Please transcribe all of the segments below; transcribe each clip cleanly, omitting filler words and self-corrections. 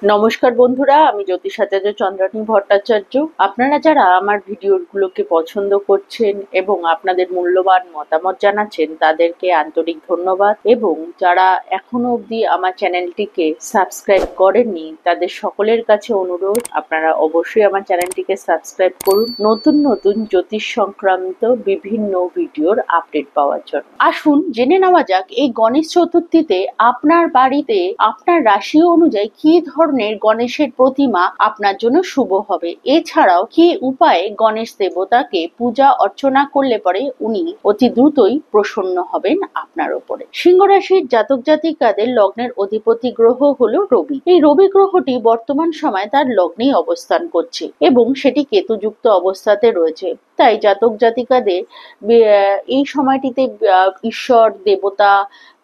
নমস্কার বন্ধুরা, আমি জ্যোতিষাচার্য চন্দ্রানী ভট্টাচার্য। আপনারা যারা আমার ভিডিওগুলোকে পছন্দ করছেন এবং আপনাদের মূল্যবান মতামত জানাচ্ছেন তাদেরকে আন্তরিক ধন্যবাদ, এবং যারা এখনো অবধি আমার চ্যানেলটিকে সাবস্ক্রাইব করেননি তাদের সকলের কাছে অনুরোধ, আপনারা অবশ্যই আমার চ্যানেলটিকে সাবস্ক্রাইব করুন নতুন নতুন জ্যোতিষ সংক্রান্ত বিভিন্ন ভিডিওর আপডেট পাওয়ার জন্য। আসুন জেনে নেওয়া যাক এই গণেশ চতুর্থীতে আপনার বাড়িতে আপনার রাশি অনুযায়ী কি ধরনের গণেশের প্রতিমা আপনার জন্য শুভ হবে। এছাড়াও কি উপায়ে গণেশ দেবতাকে পূজা অর্চনা করলে পরে উনি অতি দ্রুতই প্রসন্ন হবেন আপনার উপরে। সিংহ রাশির জাতক জাতিকাদের লগ্নের অধিপতি গ্রহ হলো রবি। এই রবি গ্রহটি বর্তমান সময় তার লগ্নেই অবস্থান করছে এবং সেটি কেতুযুক্ত অবস্থাতে রয়েছে। তাই জাতক জাতিকাদের এই সময়টিতে ঈশ্বর দেবতা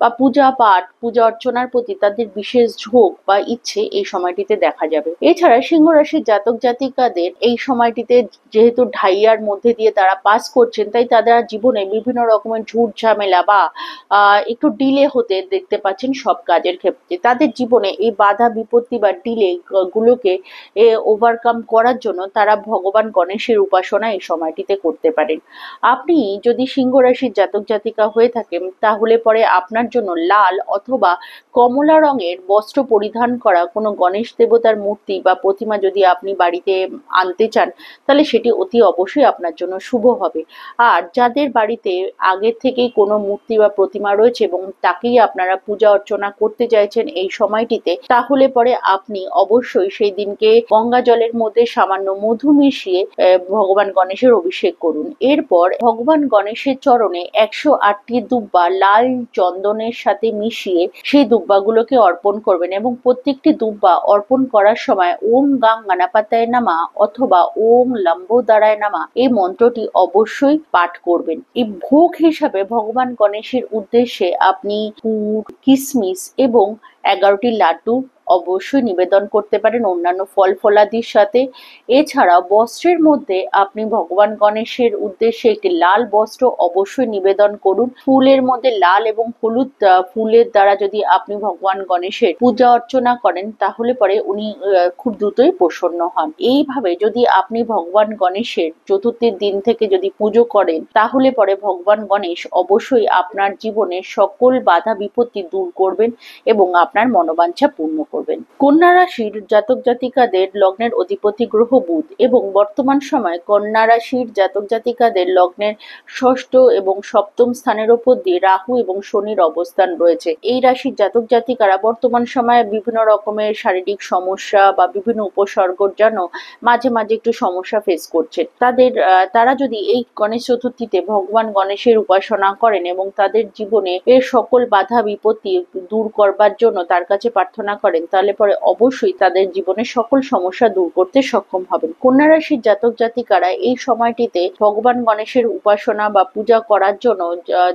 বা পূজা পাঠ পূজা অর্চনার প্রতি তাদের বিশেষ ঝোঁক বা ইচ্ছে এই সময়টিতে দেখা যাবে। এছাড়া সিংহ রাশির জাতক জাতিকাদের এই সময়টিতে যেহেতু ঢাইয়ার মধ্যে দিয়ে তারা পাস করছেন, তাই তাদের জীবনে বিভিন্ন রকমের ঝুট ঝামেলা বা একটু ডিলে হতে দেখতে পাচ্ছেন সব কাজের ক্ষেত্রে। তাদের জীবনে এই বাধা বিপত্তি বা ডিলে গুলোকে ওভারকাম করার জন্য তারা ভগবান গণেশের উপাসনা এই সময়টিতে করতে পারেন। আপনি যদি সিংহ রাশির জাতক জাতিকা হয়ে থাকেন তাহলে পরে আপনার জন্য লাল অথবা কমলা রঙের বস্ত্র পরিধান করা কোনো গণেশ দেবতার মূর্তি বা প্রতিমা যদি আপনি বাড়িতে আনতে চান তাহলে সেটি অতি অবশ্যই আপনার জন্য শুভ হবে। আর যাদের বাড়িতে আগে থেকেই কোনো মূর্তি বা প্রতিমা রয়েছে এবং তাকেই আপনারা পূজা অর্চনা করতে চাইছেন এই সময়টিতে, তাহলে পরে আপনি অবশ্যই সেই দিনকে গঙ্গা জলের মধ্যে সামান্য মধু মিশিয়ে ভগবান গণেশের অভিষেক করুন। এরপর ভগবান গণেশের চরণে 108টি দুব্বা লাল চন্দনের সাথে মিশিয়ে সেই দুব্বাগুলোকে অর্পণ করবেন এবং প্রত্যেকটি দুব্বা অর্পণ করার সময় ওম গাং গণপতায় নামা অথবা ওম লম্বোদরায় নামা এই মন্ত্রটি অবশ্যই পাঠ করবেন। এই ভোগ হিসাবে ভগবান গণেশের উদ্দেশ্যে আপনি গুড়, কিশমিশ এবং 11টি লাড্ডু অবশ্যই নিবেদন করতে পারেন অন্যান্য ফল ফলাদির সাথে। এছাড়া বস্ত্রের মধ্যে আপনি ভগবান গণেশের উদ্দেশ্যে একটি লাল বস্ত্র অবশ্যই নিবেদন করুন। ফুলের মধ্যে লাল এবং হলুদ ফুলের দ্বারা যদি আপনি ভগবান গণেশের পূজা অর্চনা করেন তাহলে পরে উনি খুব দ্রুতই প্রসন্ন হন। এইভাবে যদি আপনি ভগবান গণেশের চতুর্থীর দিন থেকে যদি পুজো করেন তাহলে পরে ভগবান গণেশ অবশ্যই আপনার জীবনের সকল বাধা বিপত্তি দূর করবেন এবং আপনার মনোবাঞ্ছা পূর্ণ করবেন। কন্যা রাশির জাতক জাতিকাদের লগ্নের অধিপতি গ্রহ বুধ এবং বর্তমান সময় কন্যা রাশির জাতক জাতিকাদের লগ্নের ষষ্ঠ এবং সপ্তম স্থানের উপর দিয়ে রাহু এবং শনির অবস্থান রয়েছে। এই রাশির জাতক জাতিকারা বর্তমান সময়ে বিভিন্ন রকমের শারীরিক সমস্যা বা বিভিন্ন উপসর্গের জন্য মাঝে মাঝে একটু সমস্যা ফেস করছে। তারা যদি এই গণেশ চতুর্থীতে ভগবান গণেশের উপাসনা করেন এবং তাদের জীবনে এর সকল বাধা বিপত্তি দূর করবার জন্য তার কাছে প্রার্থনা করেন তাহলে পরে অবশ্যই তাদের জীবনের সকল সমস্যা দূর করতে সক্ষম হবেন। কন্যা রাশির জাতক জাতিকারা এই সময়টিতে ভগবান গণেশের উপাসনা বা পূজা করার জন্য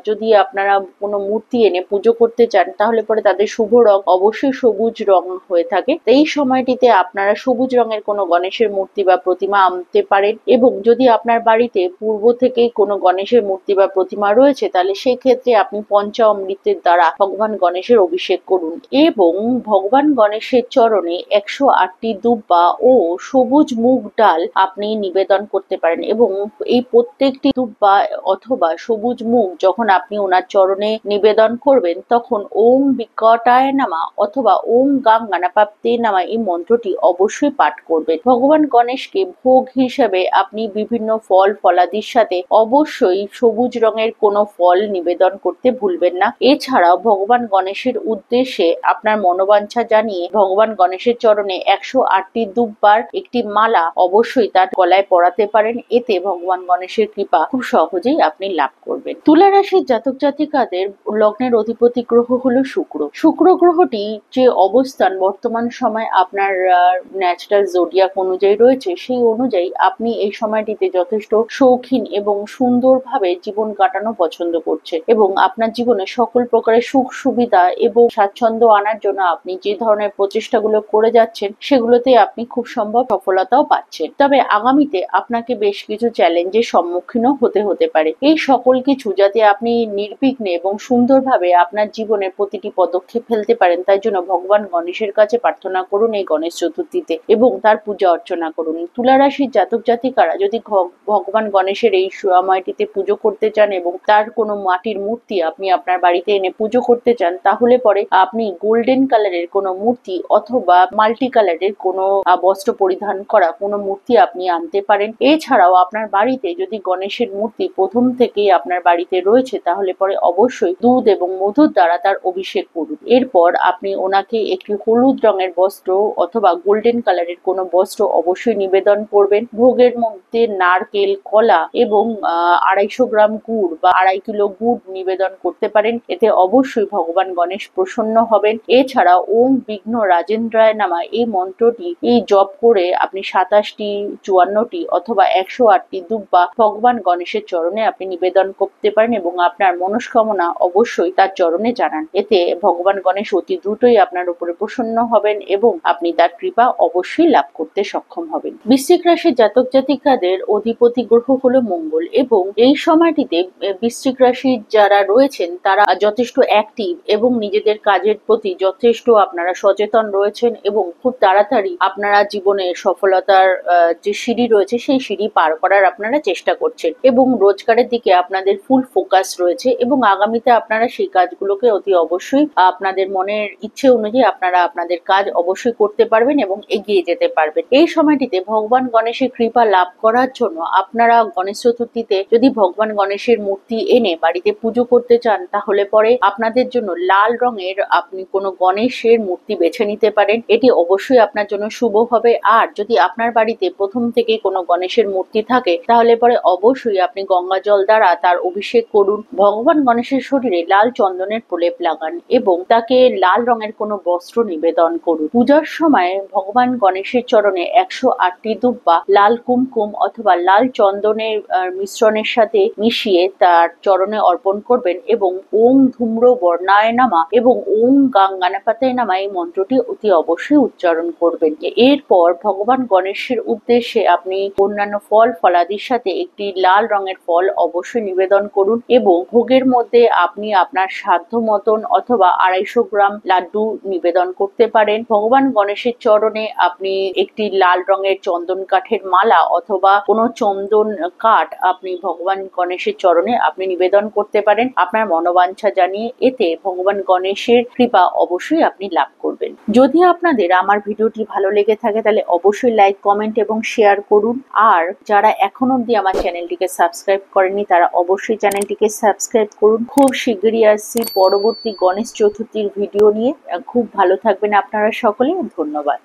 যদি আপনারা কোনো মূর্তি এনে পুজো করতে চান তাহলে পরে তাদের শুভ রং অবশ্যই সবুজ রং হয়ে থাকে। এই সময়টিতে আপনারা সবুজ রঙের কোনো গণেশের মূর্তি বা প্রতিমা আনতে পারেন এবং যদি আপনার বাড়িতে পূর্ব থেকেই কোনো গণেশের মূর্তি বা প্রতিমা রয়েছে তাহলে সেই ক্ষেত্রে আপনি পঞ্চামৃতের দ্বারা ভগবান গণেশের অভিষেক করুন এবং ভগবান গণেশের চরণে 108টি দুব্বা ও সবুজ মুগ ডাল আপনি নিবেদন করতে পারেন এবং এই প্রত্যেকটি দুব্বা অথবা সবুজ মুগ যখন আপনি ওনার চরণে নিবেদন করবেন তখন ওম বিকটায় নামা অথবা ওম গাং গণপতে নামা এই মন্ত্রটি অবশ্যই পাঠ করবেন। ভগবান গণেশকে ভোগ হিসেবে আপনি বিভিন্ন ফল ফলাদির সাথে অবশ্যই সবুজ রঙের কোনো ফল নিবেদন করতে ভুলবেন না। এছাড়াও ভগবান গণেশের উদ্দেশ্যে আপনার মনোবাঞ্ছা জানিয়ে ভগবান গণেশের চরণে 108টি দুব্বার একটি মালা অবশ্যই তার গলায় পরাতে পারেন। এতে ভগবান গণেশের কৃপা খুব সহজেই আপনি লাভ করবেন। তুলা রাশির জাতক জাতিকাদের লগ্নের অধিপতি গ্রহ হলো শুক্র। শুক্র গ্রহটি যে অবস্থান বর্তমান সময় আপনার ন্যাচারাল জোডিয়াক অনুযায়ী রয়েছে সেই অনুযায়ী আপনি এই সময়টিতে যথেষ্ট শৌখিন এবং সুন্দরভাবে জীবন কাটানো পছন্দ করছেন এবং আপনার জীবনে সকল প্রকারের সুখ সুবিধা এবং স্বাচ্ছন্দ্য আনার জন্য আপনি যে ধরনের প্রচেষ্টাগুলো করে যাচ্ছেন সেগুলোতে আপনি খুব সম্ভব সফলতাও পাচ্ছেন। তবে আগামীতে আপনাকে বেশ কিছু চ্যালেঞ্জের সম্মুখীনও হতে পারে। এই সকল কিছু যাতে আপনি নির্বিঘ্নে এবং সুন্দরভাবে আপনার জীবনের প্রতিটি পদক্ষেপ ফেলতে পারেন, তাই জন্য ভগবান গণেশের কাছে প্রার্থনা করুন এই গণেশ চতুর্থীতে এবং তার পূজা অর্চনা করুন। তুলা রাশির জাতক জাতিকারা যদি ভগবান গণেশের এই সময়টিতে পুজো করতে চান এবং তার কোনো মাটির মূর্তি আপনি আপনার বাড়িতে এনে পুজো করতে চান, তাহলে পরে আপনি গোল্ডেন কালারের কোনো মূর্তি অথবা মাল্টি কালারের কোনো বস্ত্র পরিধান করা কোনো মূর্তি আপনি আনতে পারেন। এছাড়াও আপনার বাড়িতে যদি গণেশের মূর্তি প্রথম থেকেই আপনার বাড়িতে রয়েছে, তাহলে পরে অবশ্যই দুধ এবং মধুর দ্বারা তার অভিষেক করুন। এরপর আপনি ওনাকে একটি হলুদ রঙের বস্ত্র অথবা গোল্ডেন কালারের কোনো বস্ত্র অবশ্যই নিবেদন করবেন। ভোগের মধ্যে নারকেল, কলা এবং 250 গ্রাম গুড় বা 2.5 কিলো গুড় নিবেদন করতে পারেন। এতে অবশ্যই ভগবান গণেশ প্রসন্ন হবেন। এছাড়া ওম বিঘ্ন রাজেন্দ্রায় নামা এই মন্ত্রটি জপ করে আপনি 27টি, 54টি অথবা 108টি দুব্বা ভগবান গণেশের চরণে আপনি নিবেদন করতে পারেন এবং আপনার মনস্কামনা অবশ্যই তার চরণে জানান। এতে ভগবান গণেশ অতি দ্রুতই আপনার উপরে প্রসন্ন হবেন এবং আপনি তার কৃপা অবশ্যই লাভ করতে সক্ষম হবেন। বৃশ্চিক রাশির জাতক জাতিকাদের অধিপতি গ্রহ হলো মঙ্গল এবং এই সময়টিতে বৃশ্চিক রাশির যারা রয়েছেন তারা যথেষ্ট অ্যাক্টিভ এবং নিজেদের কাজের প্রতি যথেষ্ট আপনারা সচেতন রয়েছেন এবং খুব তাড়াতাড়ি আপনারা জীবনে সফলতার যে সিঁড়ি রয়েছে সেই সিঁড়ি পার করার আপনারা চেষ্টা করছেন এবং রোজগারের দিকে আপনাদের ফুল ফোকাস রয়েছে এবং আগামীতে আপনারা সেই কাজগুলোকে অতি অবশ্যই আপনাদের মনের ইচ্ছে অনুযায়ী আপনারা আপনাদের কাজ অবশ্যই করতে পারবেন এবং এগিয়ে যেতে পারবেন। এই সময়টিতে ভগবান গণেশের কৃপা লাভ করার জন্য আপনারা গণেশ চতুর্থীতে যদি ভগবান গণেশের মূর্তি এনে বাড়িতে পুজো করতে চান, তাহলে পরে আপনাদের জন্য লাল রঙের আপনি কোনো গণেশের মূর্তি বেছে নিতে পারেন। এটি অবশ্যই আপনার জন্য শুভ হবে। আর যদি আপনার বাড়িতে প্রথম থেকে কোনো গণেশের মূর্তি থাকে, তাহলে পরে অবশ্যই আপনি গঙ্গা জল দ্বারা তার অভিষেক করুন। ভগবান গণেশের শরীরে লাল চন্দনের প্রলেপ লাগান এবং তাকে লাল রঙের কোনো বস্ত্র নিবেদন করুন। পূজার সময় ভগবান গণেশের চরণে 108টি দুব্বা লাল কুমকুম অথবা লাল চন্দনের মিশ্রণের সাথে মিশিয়ে তার চরণে অর্পণ করবেন এবং ওম ধূম্র বর্ণায় নামা এবং ওম গাঙ্গানাপাতায় নামা এই মন্ত্রটি অতি অবশ্যই উচ্চারণ করবেন। এরপর ভগবান গণেশের উদ্দেশ্যে আপনি অন্যান্য ফল ফলাদির সাথে একটি লাল রঙের ফল অবশ্যই নিবেদন করুন এবং ভোগের মধ্যে আপনি আপনার সাধ্য মতন অথবা 250 গ্রাম লাড্ডু নিবেদন করতে পারেন। ভগবান গণেশের চরণে আপনি একটি লাল রঙের চন্দন কাঠের মালা অথবা কোনো চন্দন কাঠ আপনি ভগবান গণেশের চরণে আপনি নিবেদন করতে পারেন আপনার মনোবাঞ্ছা জানিয়ে। এতে ভগবান গণেশের কৃপা অবশ্যই আপনি লাভ করবেন। যদি আপনাদের আমার ভিডিওটি ভালো লেগে থাকে তাহলে অবশ্যই লাইক, কমেন্ট এবং শেয়ার করুন। আর যারা এখনো অবধি আমার চ্যানেলটিকে সাবস্ক্রাইব করেনি তারা অবশ্যই চ্যানেলটিকে সাবস্ক্রাইব করুন। খুব শীঘ্রই আসছি পরবর্তী গণেশ চতুর্থীর ভিডিও নিয়ে। খুব ভালো থাকবেন আপনারা সকলে। ধন্যবাদ।